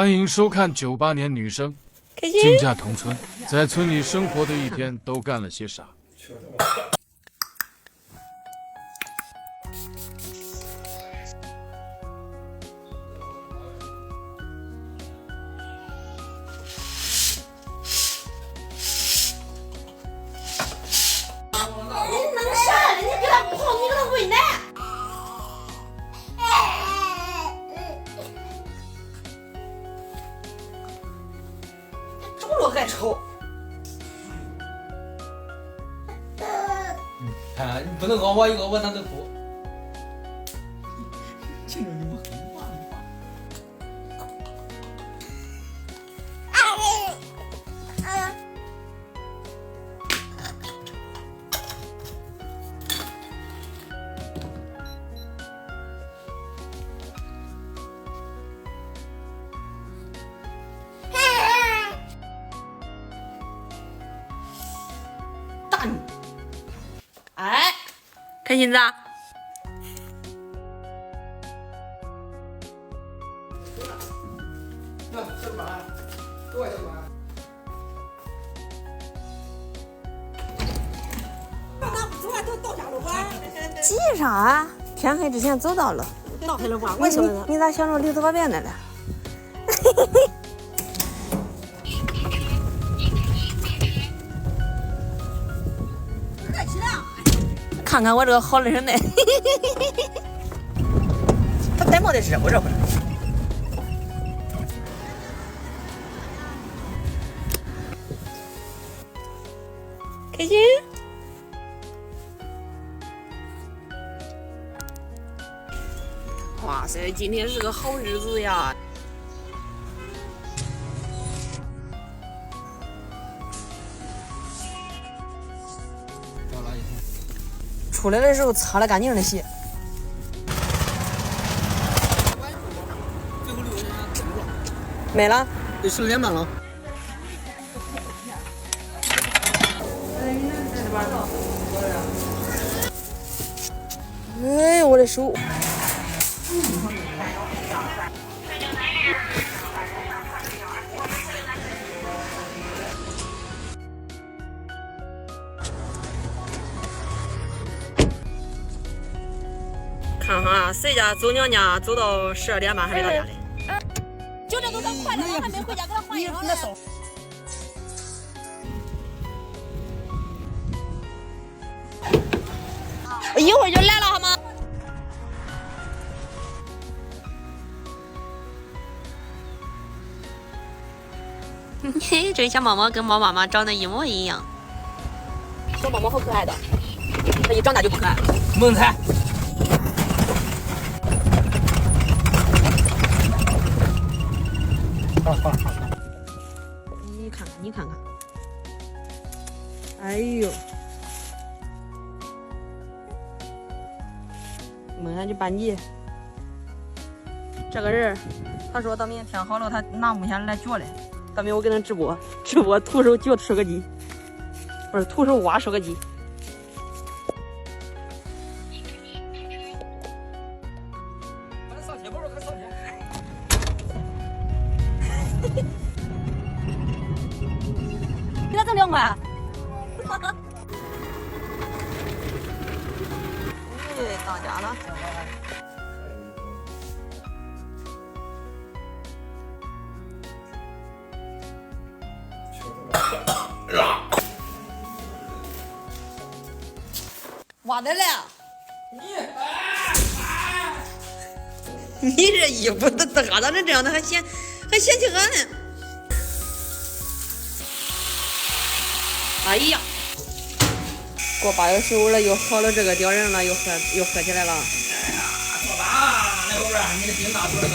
欢迎收看98年女生竞嫁同村，在村里生活的一天都干了些啥？还丑，看你不能讹我，一讹我他就哭。听着你们很话大女，哎，开心子，急啥啊？天黑之前走到了。闹开了吧？我说了，你咋想着留这个辫子了？看看我这个好的很呢。他戴帽的是热不热？开心。哇塞，今天是个好日子呀！出来的时候擦了干净的洗。没了，得10点半了。哎，我的手。看哈，谁家走娘家走到12点半还没到家里？就这都算快了，我还没回家给他换衣裳呢。一会儿就来了，好吗？嘿，这小猫猫跟猫妈妈长得一模一样。小猫猫好可爱的，它一长大就不可爱了。猛踩。好了。你看看，哎呦，猛上去扳机。这个人，他说到明天好了，他拿木锨来锯来。到明我给他直播，徒手锯10个鸡，不是徒手挖10个鸡。给他挣2块。哎，到家了。挖的了。你这衣服都嘎成这样的，还嫌弃俺呢？哎呀，过8月15了，又好了这个吊人了，又喝起来了。哎呀，走吧，那会儿你的兵大多了个。